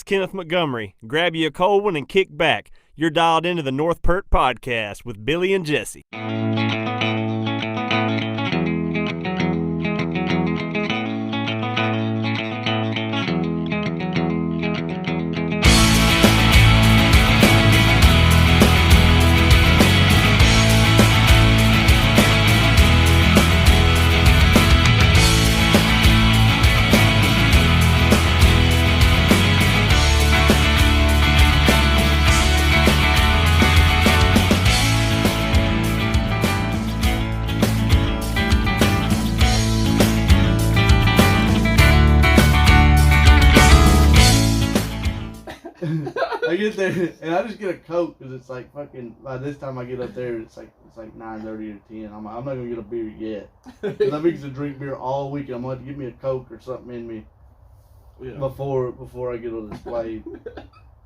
It's Kenneth Montgomery. Grab you a cold one and kick back. You're dialed into the North Pert Podcast with Billy and Jesse. I get there and I just get a Coke because it's like fucking. By this time I get up there, it's like 9:30 or 10. I'm not gonna get a beer yet. Cause I'm fixing to drink beer all week. I'm gonna have to get me a Coke or something in me before I get on this plane.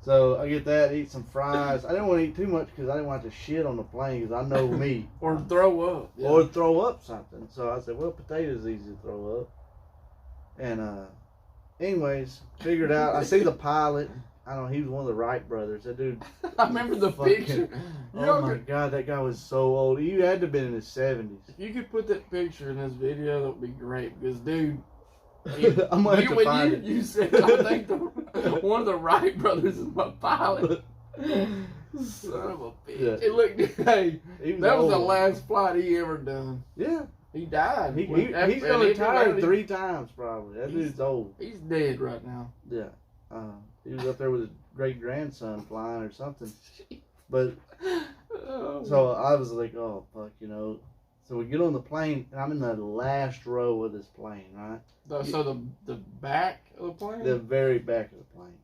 So I get that, eat some fries. I didn't want to eat too much because I didn't want to shit on the plane because I know me. Or throw up. Yeah. Or throw up something. So I said, well, potatoes easy to throw up. And anyways, figured out. I see the pilot. I don't know, he was one of the Wright brothers. That dude. I remember the picture. Oh my God, that guy was so old. He had to have been in his 70s. If you could put that picture in this video, that would be great. Because, dude, I'm going to have to find it. You said, I think one of the Wright brothers is my pilot. Son of a bitch. Yeah. It looked, hey, that was the old. last flight he ever done. Yeah. He died. He's going to retire 3 times probably. That dude's old. He's dead right now. Yeah. He was up there with his great grandson flying or something. But so I was like, oh fuck, you know. So we get on the plane and I'm in the last row of this plane, right? So the back of the plane? The very back of the plane.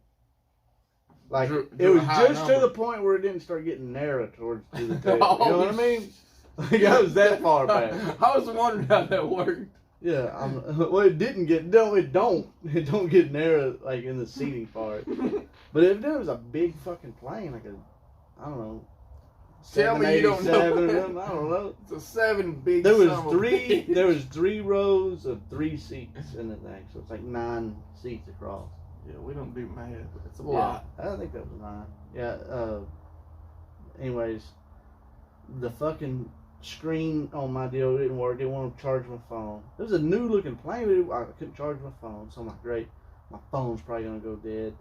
Like Drew it was a high just number. to the point where it didn't start getting narrow towards to the tail. Oh, You know what I mean? Like I was that far back. I was wondering how that worked. Yeah, well, it didn't get it don't get narrow like in the seating part. But if there was a big fucking plane, like I don't know, Tell me you don't know. 787 of them, I don't know. It's a 7 big. There was son of a three. bitch. There was 3 rows of 3 seats in the thing, so it's like 9 seats across. Yeah, we don't do math, but it's a Yeah, lot. I think that was 9. Yeah. Anyways, the fucking screen on my deal didn't work. Didn't want to charge my phone. It was a new looking plane, but I couldn't charge my phone. So I'm like, great, my phone's probably gonna go dead.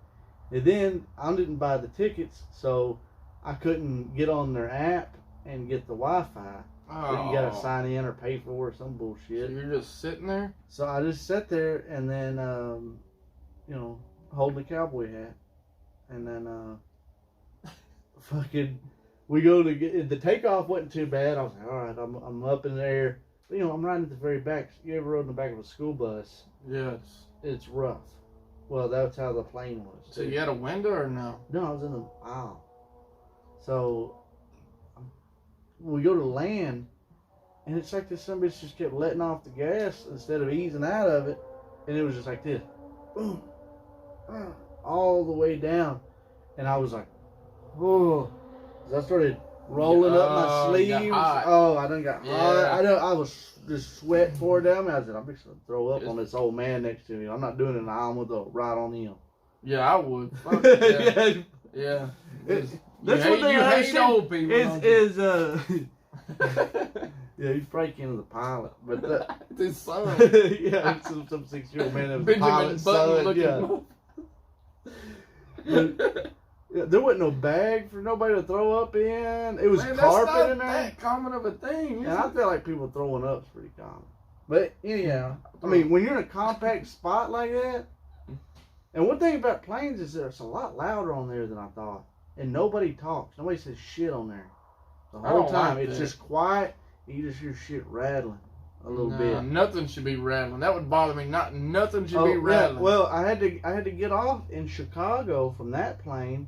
And then I didn't buy the tickets, so I couldn't get on their app and get the Wi-Fi. So you gotta sign in or pay for or some bullshit. So you're just sitting there? So I just sat there and then, holding the cowboy hat. And then, fucking, we go to get, the takeoff wasn't too bad. I was like, all right, I'm up in the air. But, I'm riding at the very back. You ever rode in the back of a school bus? Yes. It's rough. Well, that's how the plane was. So you had a window or no? No, I was in the aisle. So we go to land, and it's like this. Somebody just kept letting off the gas instead of easing out of it, and it was just like this, boom, all the way down, and I was like, oh, I started rolling up my sleeves. Oh, I done got hot. I was just sweat pouring down me. I said, I'm just gonna throw up on this old man next to me. I'm not doing it in the aisle. I'm gonna go right on him. Yeah, I would. Fuck yeah. Yeah. That's what they hate old people. Yeah, he's probably kin of the pilot, but It's his son. yeah, some 6-year-old man of the Benjamin pilot's Button son. looking. Yeah, there wasn't no bag for nobody to throw up in. It was Man, carpet that's in not there. that common of a thing. And I feel like people throwing up is pretty common. But anyhow, I mean, when you're in a compact spot like that, and one thing about planes is that it's a lot louder on there than I thought. And nobody talks. Nobody says shit on there. The whole time. Like it's that. just quiet. And you just hear shit rattling a little bit. Nothing should be rattling. That would bother me. Nothing should be Yeah. rattling. Well, I had to get off in Chicago from that plane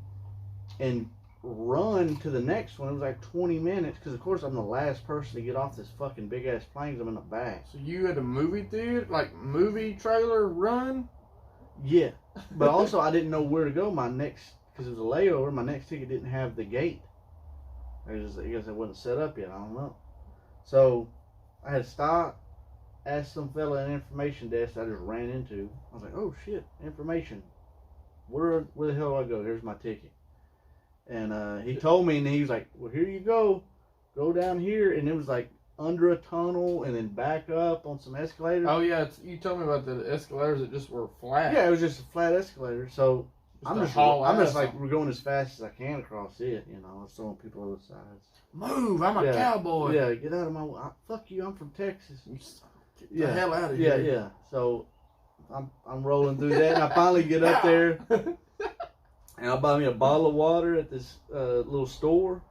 and run to the next one. It was like 20 minutes because, of course, I'm the last person to get off this fucking big ass plane because I'm in the back. So you had a movie theater, like movie trailer run? Yeah, but also I didn't know where to go. Because it was a layover, my next ticket didn't have the gate. I guess it wasn't set up yet. I don't know. So I had to stop, ask some fella at an information desk I just ran into. I was like, oh shit, information. where the hell do I go? Here's my ticket. And he told me, and he was like, well, here you go. Go down here. And it was like under a tunnel and then back up on some escalators. Oh, yeah. You told me about the escalators that just were flat. Yeah, it was just a flat escalator. So I'm just like, we're going as fast as I can across it, you know, throwing people over the sides. Move, I'm a cowboy. Yeah, get out of my way. Fuck you, I'm from Texas. Get the hell out of here. Yeah. So I'm rolling through that, and I finally get up there, and I buy me a bottle of water at this little store,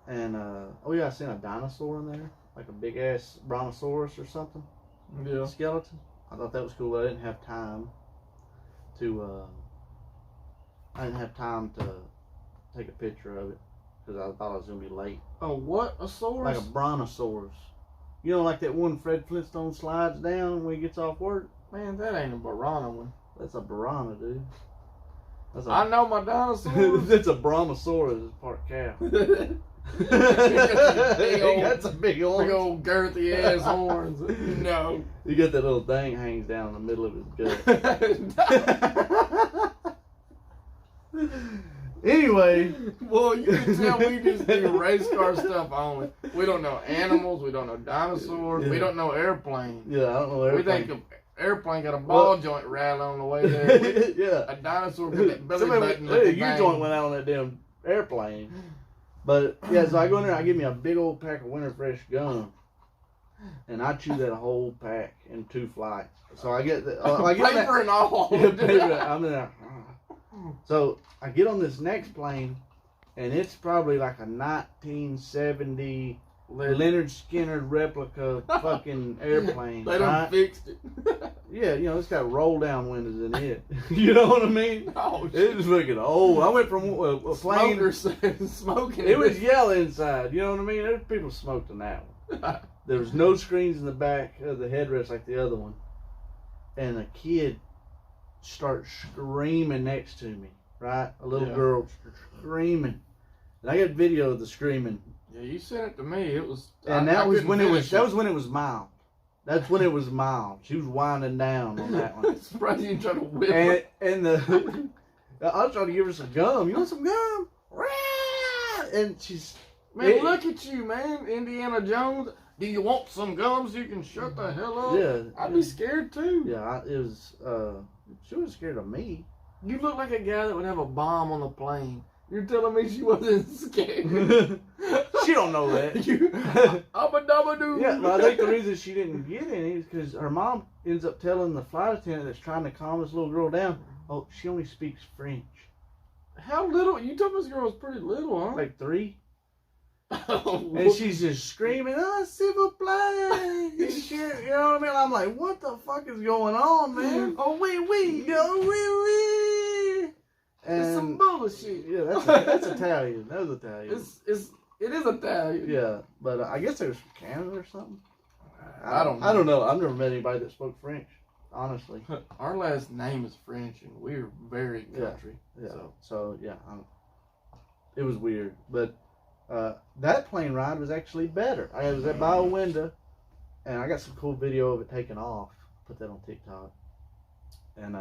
and I seen a dinosaur in there, like a big ass brontosaurus or something. Yeah. Skeleton. I thought that was cool. But I didn't have time to. I didn't have time to take a picture of it because I thought I was gonna be late. Oh, what? A saurus? Like a brontosaurus. You know, like that one Fred Flintstone slides down when he gets off work? Man, that ain't a piranha one. That's a piranha, dude. I know my dinosaurs. That's a brontosaurus. It's part cow. He got some big horns. Big old girthy ass horns. No. You got that little thing hangs down in the middle of his gut. Anyway, well, you can tell we just do race car stuff only. We don't know animals. We don't know dinosaurs. Yeah. We don't know airplanes. Yeah, I don't know airplane. We think an airplane got a ball joint rattling on the way there. Yeah. A dinosaur with that belly button. Your joint went out on that damn airplane. But, yeah, so I go in there, I give me a big old pack of Winter Fresh gum. And I chew that whole pack in 2 flights. So I get the... paper and all. Yeah, paper. I'm in there. So I get on this next plane, and it's probably like a 1970 Leonard Skinner replica fucking airplane. They done fixed it. Yeah, you know, it's got roll down windows in it. You know what I mean? Oh, it was looking old. I went from a plane. Smoking. It was yellow inside. You know what I mean? There's people smoked in that one. There was no screens in the back of the headrest like the other one. And a kid starts screaming next to me, right? A little girl screaming. And I got video of the screaming. Yeah, you sent it to me. It was, and that was when it was mild. That's when it was mild. She was winding down on that one. Surprised you didn't try to whip her. And I was trying to give her some gum. You want some gum? And she's look at you, man, Indiana Jones. Do you want some gum so you can shut the hell up? Yeah, I'd be scared too. Yeah, it was. She was scared of me. You look like a guy that would have a bomb on the plane. You're telling me she wasn't scared? She don't know that. Abba-dabba-doo. Yeah, but I think the reason she didn't get any is because her mom ends up telling the flight attendant that's trying to calm this little girl down, oh, she only speaks French. How little? You told me this girl was pretty little, huh? Like 3. Oh, and she's just screaming, oh, s'il vous plaît. You know what I mean? I'm like, what the fuck is going on, man? Oh, oui. Oh, oui. It's some bullshit. Yeah, that's Italian. That was Italian. It is Italian. Yeah, but I guess it was from Canada or something. I don't know. I don't know. I've never met anybody that spoke French, honestly. Our last name is French, and we're very country. Yeah. So yeah, it was weird, but that plane ride was actually better. I was by a window, and I got some cool video of it taken off. Put that on TikTok. And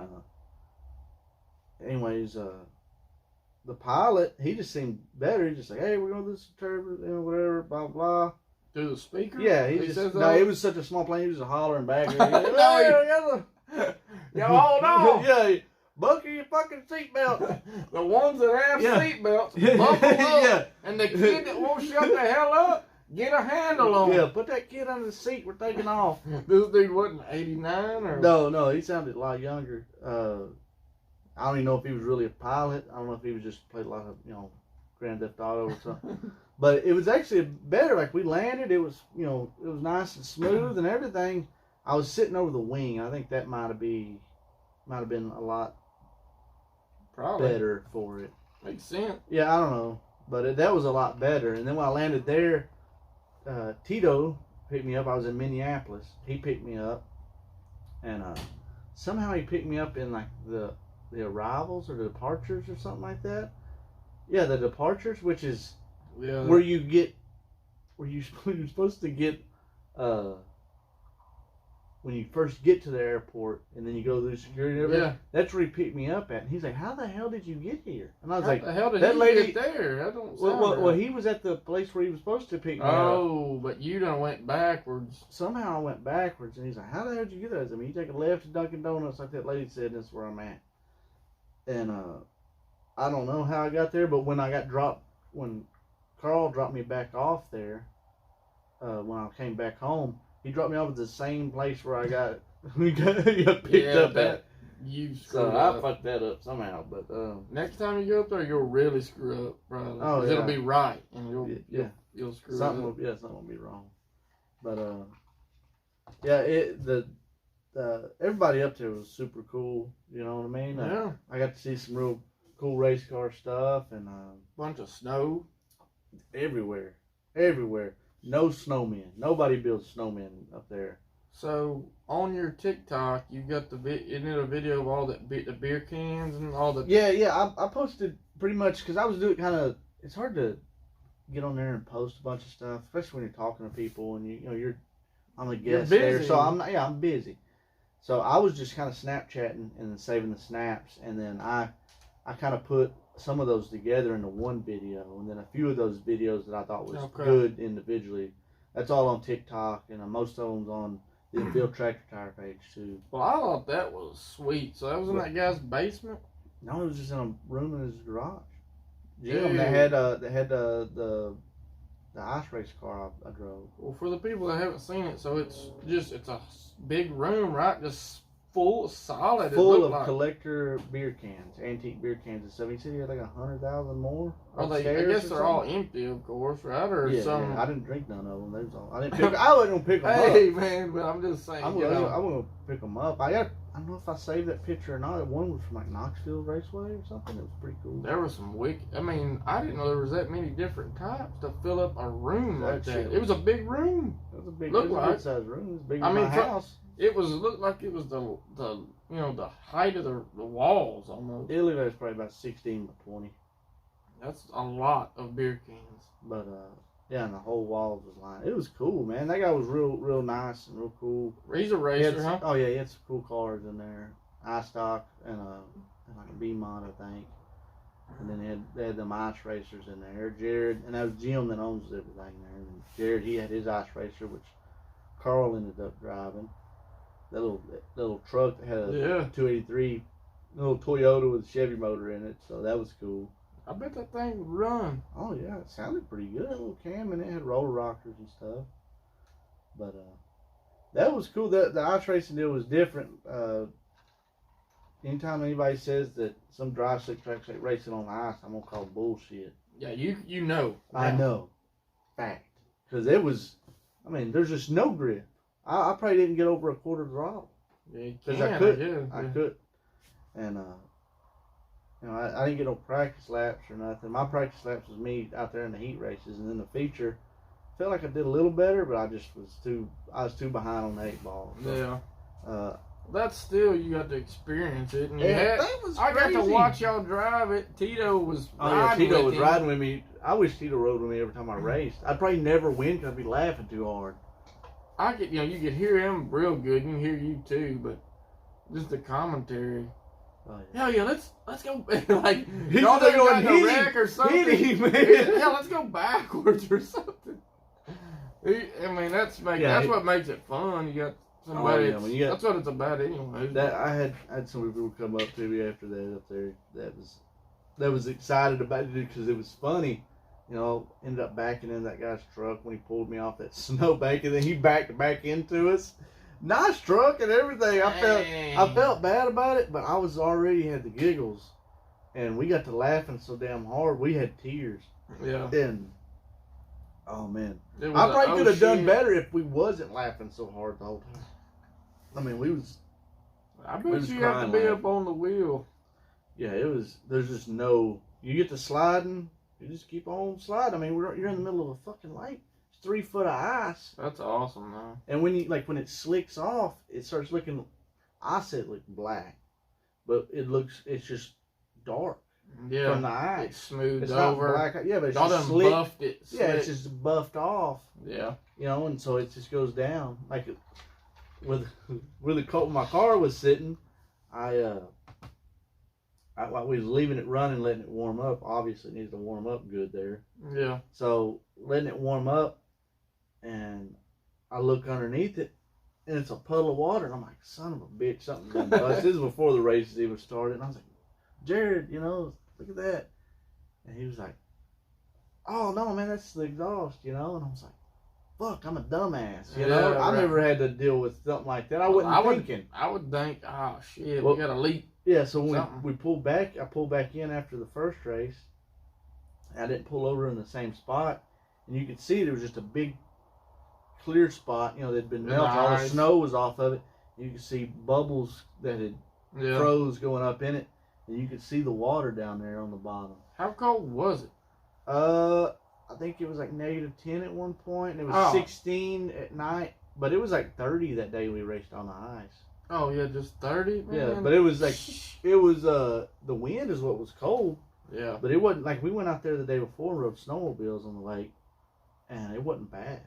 anyways, the pilot, he just seemed better. He just like, hey, we're going to do some turbulence, you know, whatever, blah, blah. Through the speaker? Yeah, it was such a small plane, he was just hollering back. Yo, hold on. Yeah, buckle your fucking seatbelt. The ones that have seatbelts, buckle up. Yeah. And the kid that won't shut the hell up, get a handle on. Yeah, put that kid under the seat, we're taking off. This dude wasn't 89 or? No, he sounded a lot younger. I don't even know if he was really a pilot. I don't know if he was just played a lot of, you know, Grand Theft Auto or something. But it was actually better. Like, we landed, it was, you know, it was nice and smooth and everything. I was sitting over the wing. I think that might have been a lot better for it. Makes sense. Yeah, I don't know. But that was a lot better. And then when I landed there, Tito picked me up. I was in Minneapolis. He picked me up. And somehow he picked me up in, like, the arrivals or the departures or something like that. Yeah, the departures, which is where you're supposed to get when when you first get to the airport and then you go through security and everything. Yeah. That's where he picked me up at. And he's like, "How the hell did you get here?" And I was How like, the hell did that he lady- get there? That don't sound well, right. he was at the place where he was supposed to pick me up. Oh, but you done went backwards. Somehow I went backwards, and he's like, "How the hell did you get there?" I mean, you take a left to Dunkin' Donuts, like that lady said, and that's where I'm at. And I don't know how I got there, but when Carl dropped me back off there, when I came back home, he dropped me off at the same place where I got picked up at. You So screwed I up. fucked that up somehow, but Next time you go up there, you'll really screw up, probably. Oh, 'Cause yeah. it'll be right, and yeah, you'll screw something up. something will be wrong. But yeah, everybody up there was super cool. You know what I mean? Yeah, I got to see some real cool race car stuff and bunch of snow. everywhere. No snowmen. Nobody builds snowmen up there. So on your TikTok, you got isn't it a video of all the beer cans and all the? Yeah. I posted pretty much because I was doing kind of. It's hard to get on there and post a bunch of stuff, especially when you're talking to people and I'm a guest there, busy. so I'm busy. So I was just kind of Snapchatting and then saving the snaps, and then I kind of put some of those together into one video, and then a few of those videos that I thought was Okay. good individually. That's all on TikTok, and most of them's on the Infield Tractor Tire page too. Well, I thought that was sweet. So that was in that guy's basement. No, it was just in a room in his garage. Yeah. Jim, they had the ice race car I drove. Well, for the people that haven't seen it, so it's a big room, right? Just full, solid. Full it of looked like. collector beer cans, antique beer cans and stuff. He said he had like 100,000 more. I upstairs guess or they're all something. empty, of course, right? Or Yeah, some. I didn't drink none of them. They was all, I didn't pick. I wasn't gonna pick them Hey up. man, but I'm just saying. I'm you know. gonna pick them up. I don't know if I saved that picture or not. One was from like Knoxville Raceway or something. It was pretty cool. There was some I mean, I didn't know there was that many different types to fill up a room like That that. shit It was a big room. It was a big, Looked like- good sized room. It was bigger I than mean, my house. It looked like it was the the height of the walls almost. It looked like it was probably about 16 by 20. That's a lot of beer cans. But yeah, and the whole walls was lined. It was cool, man. That guy was real nice and real cool. He's a He racer, had huh? Oh yeah, he had some cool cars in there. iStock and like a B-Mod, I think. And then they had them ice racers in there. Jared, and that was Jim that owns everything there. And Jared, he had his ice racer, which Carl ended up driving. That little truck that had a Yeah. 283 little Toyota with a Chevy motor in it, so that was cool. I bet that thing would run. Oh yeah, it sounded pretty good. A little cam, and it had roller rockers and stuff. But that was cool. The ice racing deal was different. Anytime anybody says that some dry slick tracks ain't racing on ice, I'm gonna call bullshit. Yeah, you know. I know, fact, because it was. I mean, there's just no grip. I probably didn't get over a quarter throttle. Yeah, you 'Cause can, I could. Yeah, I yeah. could, and I didn't get no practice laps or nothing. My practice laps was me out there in the heat races, and then the feature felt like I did a little better, but I was too behind on the 8 ball. So, Yeah. That's still, you got to experience it. And you Yeah, had, that was I got to crazy. watch y'all drive it. Tito was oh yeah, riding Tito with was him. riding with me. I wish Tito rode with me every time I raced. I'd probably never win because I'd be laughing too hard. You could hear him real good. You can hear you too, but just the commentary. Oh, yeah. Hell yeah, let's go. Like, He's y'all there done got going, in a "Hit wreck him, or something. hit him, man." Yeah, let's go backwards or something. I mean, that's what makes it fun. You got somebody. Oh, yeah, when you got- that's what it's about anyway. That I had some people come up to me after that up there that was excited about it because it was funny. You know, ended up backing in that guy's truck when he pulled me off that snowbank, and then he backed back into us. Nice truck and everything. I felt bad about it, but I was already had the giggles, and we got to laughing so damn hard we had tears. Yeah. And oh man, It was I a, probably oh, could have done shit. better if we wasn't laughing so hard the whole time. I mean, we was. I we bet was you have to crying be laughing. up on the wheel. Yeah, it was. There's just no. You get to sliding, you just keep on sliding. I mean, you're in the middle of a fucking lake. It's 3 foot of ice, That's awesome, man. and when when it slicks off, it starts looking. I said look black, but it's just dark Yeah. from the ice. It's smoothed It's not over. black. Yeah, but it's Y'all just done slick. buffed it. Yeah, it's slick. just buffed off. Yeah. You know, and so it just goes down where my car was sitting, we was leaving it running, letting it warm up. Obviously, it needed to warm up good there. Yeah. So letting it warm up, and I look underneath it, and it's a puddle of water. And I'm like, son of a bitch, something done bust. This is before the races even started. And I was like, Jared, look at that. And he was like, oh no, man, that's the exhaust, And I was like, fuck, I'm a dumbass, Yeah, I right. never had to deal with something like that. I wasn't thinking. I would think, oh shit, Well, we got a leak. Yeah, so when Something. we pulled back, I pulled back in after the first race. I didn't pull over in the same spot, and you could see there was just a big clear spot. That'd been melted. All the snow was off of it. You could see bubbles that had froze going up in it, and you could see the water down there on the bottom. How cold was it? I think it was like -10 at one point, and it was 16 at night. But it was like 30 that day we raced on the ice. Oh yeah, just 30. Man. Yeah, but it was like the wind is what was cold. Yeah, But it wasn't like we went out there the day before and rode snowmobiles on the lake, and it wasn't bad.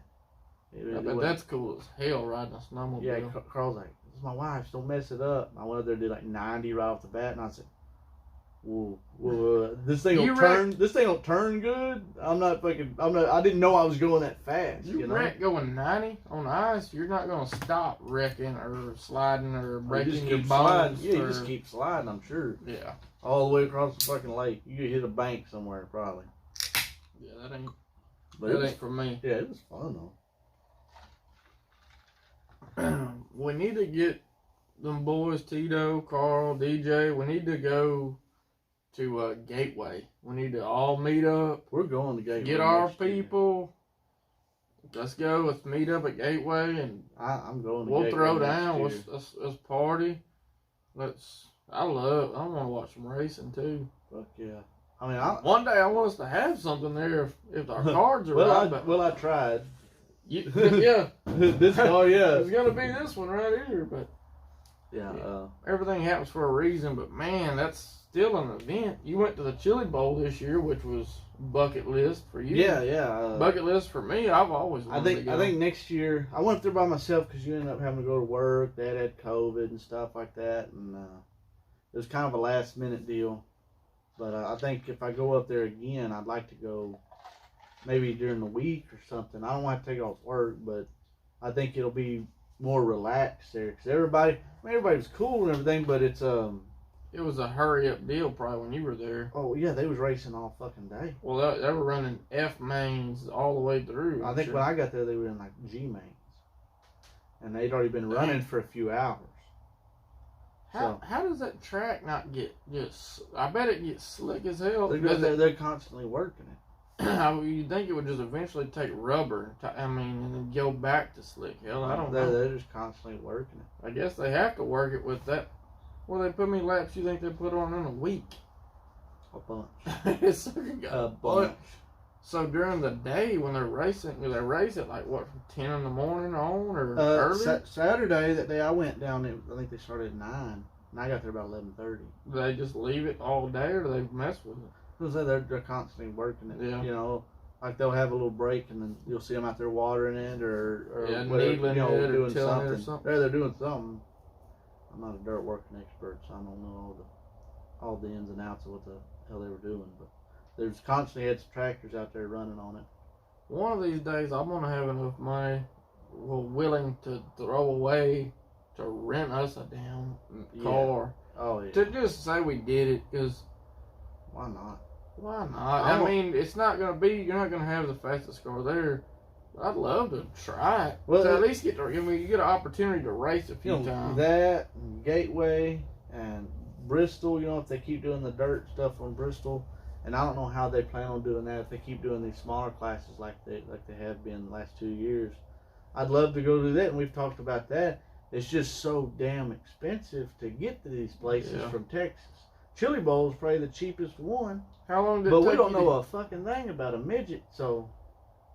But that's cool as hell riding a snowmobile. Yeah, Carl's like, "This is my wife's. Don't mess it up." I went up there and did like 90 right off the bat, and I said, "Whoa, this thing don't turn. This thing don't turn good. I didn't know I was going that fast. You wreck going 90 on ice. You're not gonna stop wrecking or sliding or breaking your bones. Yeah, you just keep sliding. I'm sure. Yeah. All the way across the fucking lake. You could hit a bank somewhere probably. Yeah, that ain't. But That ain't for me. Yeah, it was fun though. We need to get them boys, Tito, Carl, DJ. We need to go to Gateway. We need to all meet up. We're going to Gateway. Get our people. Let's go. Let's meet up at Gateway, and I'm going. To we'll Gateway throw next down. year. Let's party. I want to watch some racing too. Fuck yeah. I mean, One day I want us to have something there if our cards are right. I tried. Yeah. This car, yeah. It's gonna be this one right here, but yeah. everything happens for a reason. But man, that's still an event. You went to the Chili Bowl this year, which was bucket list for you. Yeah. Bucket list for me. I've always wanted to go. I think next year I went there by myself because you ended up having to go to work. Dad had COVID and stuff like that, and it was kind of a last minute deal. But I think if I go up there again, I'd like to go maybe during the week or something. I don't want to take off work, but I think it'll be more relaxed there because everybody was cool and everything, but it's it was a hurry up deal probably when you were there. Oh yeah, they was racing all fucking day. Well, they were running F mains all the way through. I think when I got there, they were in like G mains, and they'd already been running for a few hours. How does that track not get just? I bet it gets slick as hell. They're constantly working it. You'd think it would just eventually take rubber. And then go back to slick. Hell, I don't know. They're just constantly working it. I guess they have to work it with that. Well, they put me laps. You think they put on in a week? A bunch. A bunch. So during the day when they're racing, do they race at like what, from 10 in the morning on or early? Saturday, that day I went down, I think they started at 9, and I got there about 11:30. Do they just leave it all day or do they mess with it? Because they're constantly working it. Yeah. Like they'll have a little break and then you'll see them out there watering it or whatever, doing something. Or something. Yeah, they're doing something. I'm not a dirt working expert, so I don't know all the ins and outs of what the hell they were doing, but there's constantly had some tractors out there running on it. One of these days, I'm gonna have enough money, willing to throw away to rent us a damn car. Oh yeah. To just say we did it, because why not? Why not? I mean, it's not gonna be. You're not gonna have the fastest car there. But I'd love to try it. Well, to at least get you get an opportunity to race a few times. That and Gateway and Bristol. If they keep doing the dirt stuff on Bristol. And I don't know how they plan on doing that if they keep doing these smaller classes like they have been the last 2 years. I'd love to go do that, and we've talked about that. It's just so damn expensive to get to these places from Texas. Chili Bowl is probably the cheapest one. How long did it take? But we don't know a fucking thing about a midget, so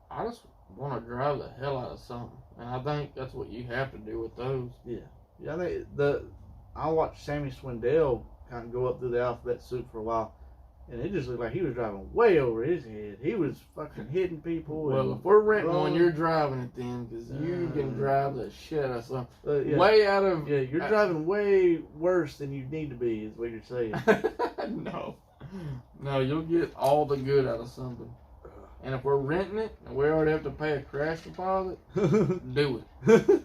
I just want to drive the hell out of something, and I think that's what you have to do with those. Yeah. I think I watched Sammy Swindell kind of go up through the alphabet soup for a while. And it just looked like he was driving way over his head. He was fucking hitting people. Well, if we're renting one, you're driving it then, because you can drive the shit out of something. yeah. Way out of... Yeah, you're driving way worse than you need to be, is what you're saying. No, you'll get all the good out of something. And if we're renting it, and we already have to pay a crash deposit, do it.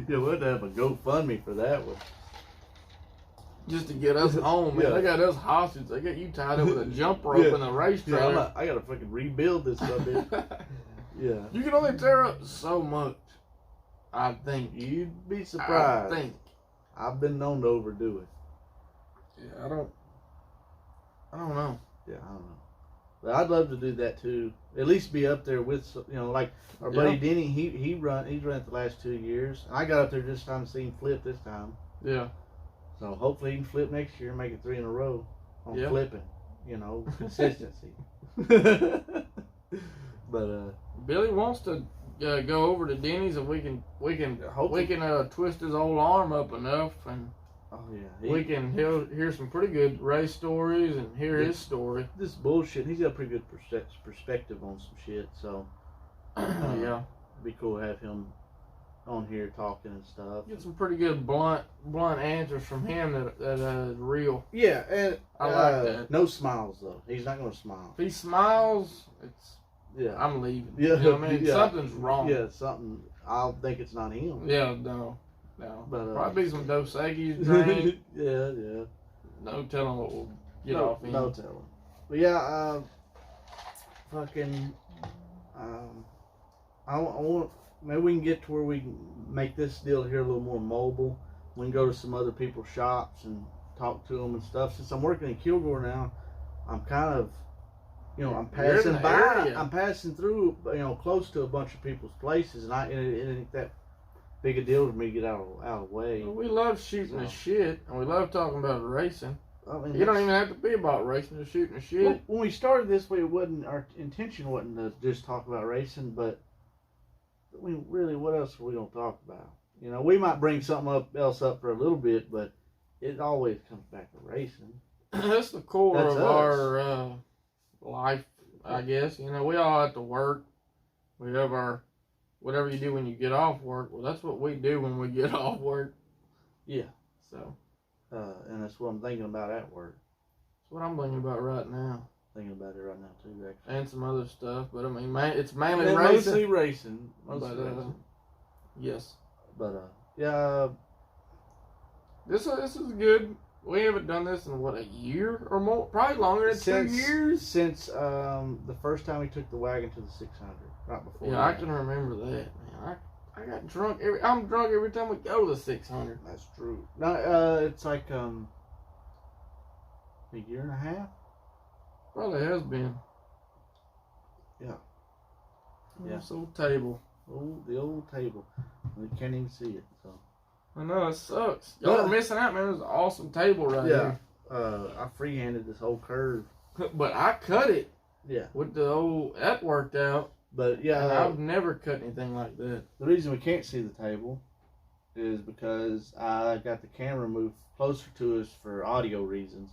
Yeah, we'll have to have a GoFundMe for that one. Just to get us home, man. Yeah. They got us hostage. They got you tied up with a jump rope Yeah. and a race Yeah, trailer. I gotta fucking rebuild this sucker. Yeah. You can only tear up so much, I think. You'd be surprised. I think. I've been known to overdo it. Yeah, I don't know. Yeah, I don't know. But I'd love to do that too. At least be up there with, like our buddy Denny. He's run it the last 2 years. And I got up there this time to see him flip this time. Yeah. So hopefully he can flip next year and make it 3 in a row on flipping. Consistency. But Billy wants to go over to Denny's and we can twist his old arm up enough and oh yeah, he'll hear some pretty good race stories and hear his story. This bullshit. He's got a pretty good perspective on some shit. So yeah, it'd be cool to have him on here talking and stuff. Get some pretty good blunt answers from him that is real. Yeah, and I like that. No smiles though. He's not gonna smile. If he smiles, I'm leaving. Yeah, you know what I mean, something's wrong. Yeah, something. I'll think it's not him. Yeah, no. But probably be some Dos Equis drink. Yeah. No telling what we'll get off in. No telling. But yeah, fucking. I want. Maybe we can get to where we can make this deal here a little more mobile. We can go to some other people's shops and talk to them and stuff. Since I'm working in Kilgore now, I'm kind of, I'm passing by. Area. I'm passing through, close to a bunch of people's places, and it ain't that big a deal for me to get out of the way. Well, we love shooting the shit, and we love talking about racing. I mean, you don't even have to be about racing, just shooting the shit. Well, when we started this way, our intention wasn't to just talk about racing, but what else are we gonna talk about? We might bring something else up for a little bit, but it always comes back to racing. That's the core of our life, I guess. We all have to work. We have our whatever you do when you get off work. Well, that's what we do when we get off work. Yeah. So. And that's what I'm thinking about at work. That's what I'm thinking about right now. Thinking about it right now too, actually. And some other stuff, but I mean, it's mainly racing. Mostly racing. Yes. But yeah. This is good. We haven't done this in a year or more? Probably longer than 2 years. Since the first time we took the wagon to the 600, right before. Yeah, I can remember that, man. I got drunk I'm drunk every time we go to the 600. That's true. No, it's like a year and a half. Probably has been. Yeah. This old table. The old table. We can't even see it. So. I know, it sucks. Y'all are missing out, man. It was an awesome table right here. I freehanded this whole curve. But I cut it. Yeah. With that worked out. But yeah. And I've never cut anything like that. The reason we can't see the table is because I got the camera moved closer to us for audio reasons.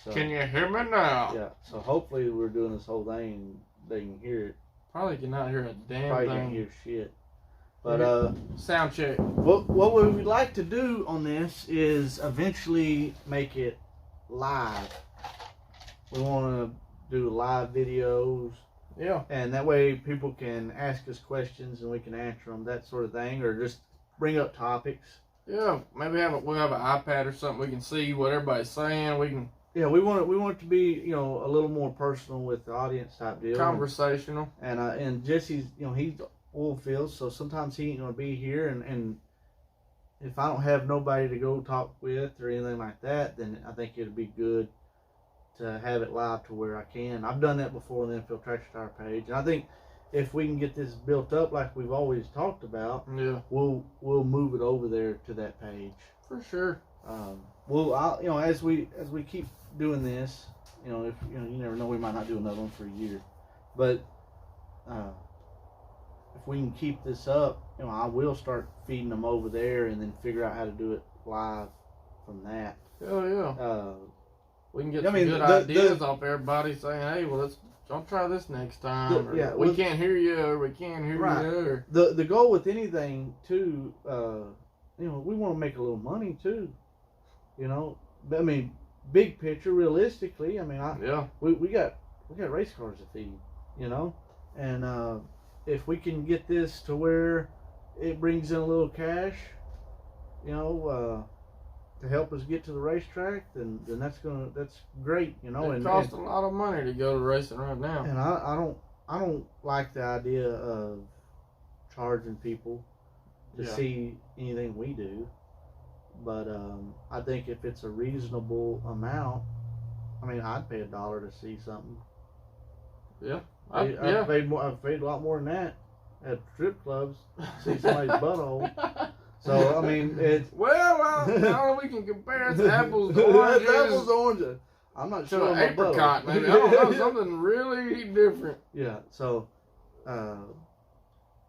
So, can you hear me now? Yeah. So hopefully we're doing this whole thing, they can hear it. Probably cannot hear a damn Probably thing. Can't hear shit. But sound check. What we would like to do on this is eventually make it live. We want to do live videos. Yeah. And that way people can ask us questions and we can answer them, that sort of thing, or just bring up topics. Yeah, maybe we'll have an iPad or something. We can see what everybody's saying. We can. Yeah, we want it to be, a little more personal with the audience type deal. Conversational. And Jesse's, he's oil field, so sometimes he ain't gonna be here, and if I don't have nobody to go talk with or anything like that, then I think it'd be good to have it live to where I can. I've done that before on the Infiltration Tire page, and I think if we can get this built up like we've always talked about, we'll move it over there to that page for sure. As we keep doing this, if you never know, we might not do another one for a year, but if we can keep this up, I will start feeding them over there and then figure out how to do it live from that. Oh yeah. We can get some good ideas off everybody saying, hey, well, don't try this next time. We can't hear you, or we can't hear you. Or... The goal with anything, too, you know, we want to make a little money, too. You know? I mean, big picture, realistically, I mean, we got race cars to feed, you know? And if we can get this to where it brings in a little cash, you know, to help us get to the racetrack, then that's great, you know. It costs a lot of money to go to racing right now. And I don't like the idea of charging people to see anything we do. But I think if it's a reasonable amount, I mean, I'd pay $1 to see something. Yeah. I've paid a lot more than that at strip clubs to see somebody's butthole. So, I mean, it's... Well, I don't know, we can compare it to apples to oranges. Apples to oranges. I'm not sure on apricot, maybe. I don't know, something really different. Yeah, so, I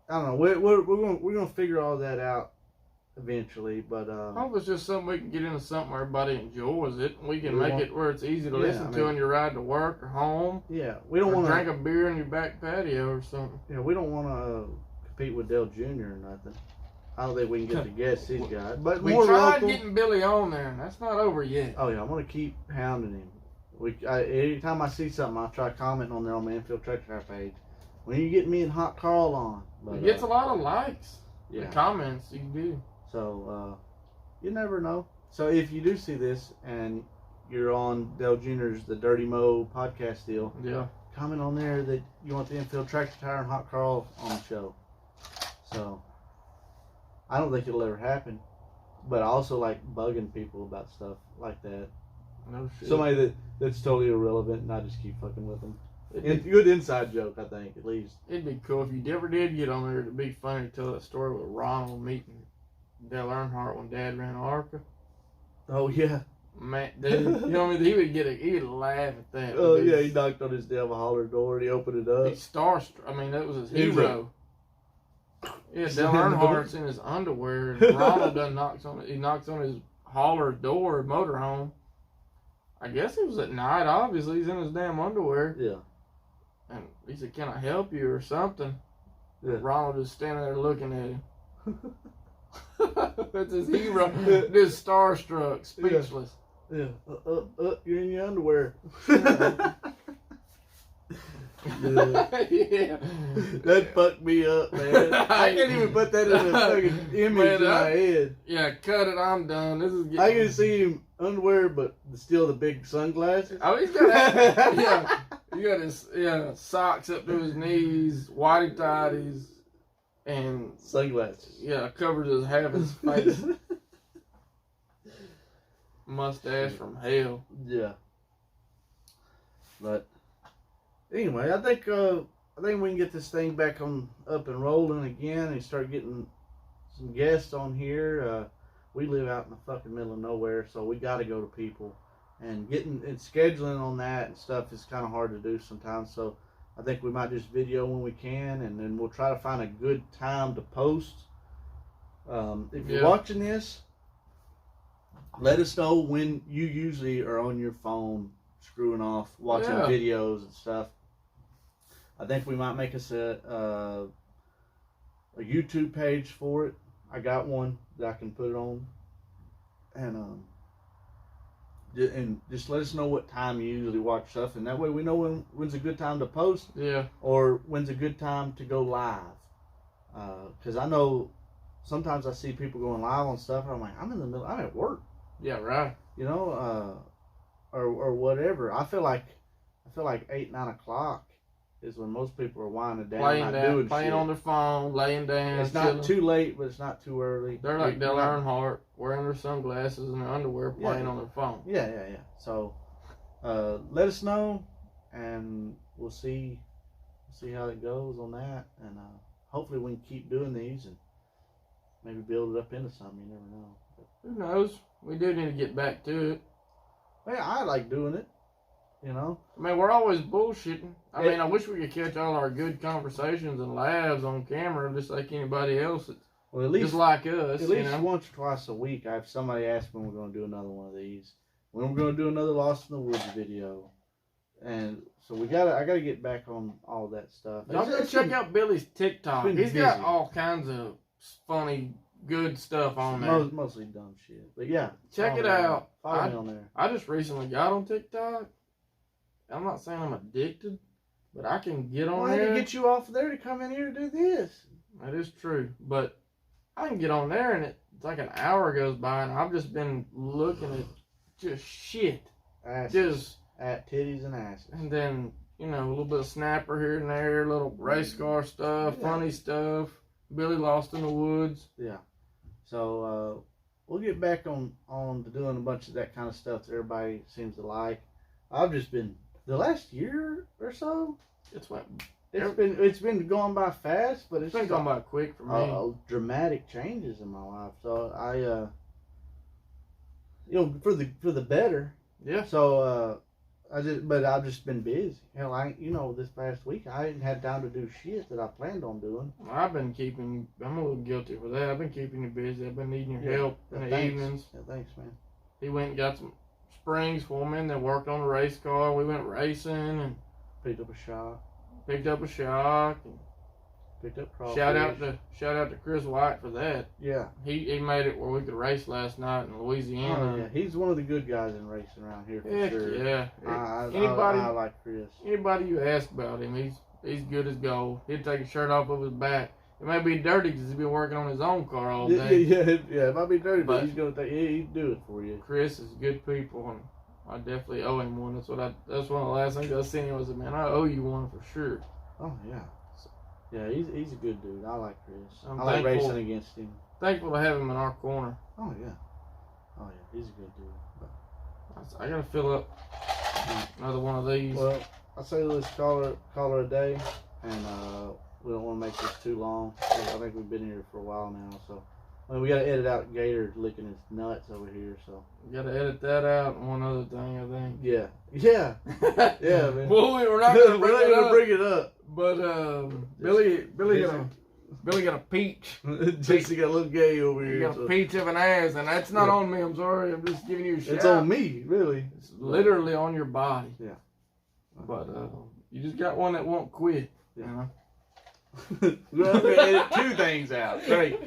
don't know. We're gonna figure all that out eventually, but... I hope it's just something we can get into something where everybody enjoys it. We can make it where it's easy to listen to on your ride to work or home. Yeah, we don't want to... drink a beer in your back patio or something. Yeah, we don't want to compete with Dale Jr. or nothing. I don't think we can get the guests he's got. But we tried getting Billy on there, and that's not over yet. Oh, yeah, I'm going to keep hounding him. Anytime I see something, I'll try commenting on there on my Infield Tractor Tire page. When you get me and Hot Carl on. But, it gets a lot of likes. Yeah. The comments you do. So, you never know. So, if you do see this, and you're on Dale Jr.'s The Dirty Mo podcast deal, comment on there that you want the Infield Tractor Tire and Hot Carl on the show. So... I don't think it'll ever happen, but I also like bugging people about stuff like that. No shit. Somebody that's totally irrelevant, and I just keep fucking with them. Good inside joke, I think, at least. It'd be cool if you ever did get on there. It'd be funny to tell that story with Ronald meeting Dale Earnhardt when Dad ran ARCA. Oh yeah, man, dude, you know what I mean? He would laugh at that. Oh yeah, he knocked on his damn holler door and he opened it up. He's starstruck. I mean, that was his hero. Yeah, Dale Earnhardt's in his underwear, and Ronald knocks on his hauler door, motorhome. I guess it was at night. Obviously, he's in his damn underwear. Yeah. And he said, "Can I help you?" or something. Yeah. Ronald is standing there looking at him. That's his hero. Just starstruck, speechless. Yeah. You're in your underwear. Yeah. That fucked me up, man. I can't even put that in a fucking image in my head. Yeah, cut it. I'm done. This is. I can see him underwear, but still the big sunglasses. Oh, he's got he got his socks up to his knees, whitey tighties, and sunglasses. Yeah, covers half his face. Mustache from hell. Yeah. But. Anyway, I think we can get this thing back up and rolling again and start getting some guests on here. We live out in the fucking middle of nowhere, so we got to go to people, and scheduling on that and stuff is kind of hard to do sometimes. So I think we might just video when we can, and then we'll try to find a good time to post. If you're watching this, let us know when you usually are on your phone screwing off, watching videos and stuff. I think we might make us a YouTube page for it. I got one that I can put it on, and just let us know what time you usually watch stuff, and that way we know when's a good time to post, or when's a good time to go live. Because I know sometimes I see people going live on stuff, and I'm like, I'm in the middle, I'm at work. Yeah, right. You know, or whatever. I feel like 8, 9 o'clock is when most people are winding down, playing on their phone, laying down. It's not too late, but it's not too early. They're like Dale Earnhardt, wearing their sunglasses and their underwear, playing on their phone. Yeah. So, let us know, and we'll see how it goes on that, and hopefully we can keep doing these and maybe build it up into something. You never know. But, who knows? We do need to get back to it. Yeah, I like doing it. You know? I mean, we're always bullshitting. I mean, I wish we could catch all our good conversations and laughs on camera just like anybody else that's at least, just like us. At least once or twice a week, I have somebody ask when we're going to do another one of these. when we're gonna do another Lost in the Woods video, and so I gotta get back on all that stuff. Y'all go check out Billy's TikTok. He's got all kinds of funny, good stuff on there. Mostly dumb shit, but yeah, check it out. Follow me on there. I just recently got on TikTok. I'm not saying I'm addicted, but I can get on there. I had to get you off there to come in here to do this. That is true, but I can get on there and it's like an hour goes by and I've just been looking at just shit. Asses. Just at titties and asses. And then, you know, a little bit of snapper here and there, a little race car stuff, funny stuff. Billy Lost in the Woods. Yeah. So we'll get back on to doing a bunch of that kind of stuff that everybody seems to like. I've just been the last year or so. It's been going by fast, but it's been going by quick for me. Dramatic changes in my life. So I, you know, for the better. Yeah. So I've just been busy. Hell, this past week I ain't had time to do shit that I planned on doing. I'm a little guilty for that. I've been keeping you busy. I've been needing your help in the evenings. Yeah, thanks, man. He went and got some springs for me and then worked on the race car. We went racing and picked up a shock. And picked up crawfish. Shout out to Chris White for that. Yeah. He made it where we could race last night in Louisiana. Oh, yeah. He's one of the good guys in racing around here for sure. Yeah. I like Chris. Anybody you ask about him, he's good as gold. He'd take his shirt off of his back. It might be dirty because he's been working on his own car all day. Yeah, it might be dirty, but he's gonna he'd do it for you. Chris is good people, and I definitely owe him one. That's one of the last things I seen him was, man, I owe you one for sure. Oh yeah. Yeah, he's a good dude. I like Chris. I like racing against him. Thankful to have him in our corner. Oh yeah, he's a good dude. But I gotta fill up another one of these. Well, I say let's call her a day, and we don't want to make this too long. I think we've been here for a while now, so we got to edit out Gator licking his nuts over here. So we got to edit that out. And one other thing, I think. Yeah, man. Well, we're not gonna bring it up. But Billy got a peach. Jesse got a little gay over here. He got a peach of an ass, and that's not on me. I'm sorry. I'm just giving you a shout. It's on me, really. It's literally on your body. Yeah. But you just got one that won't quit. Yeah. You know? We're gonna edit 2 things out. Great.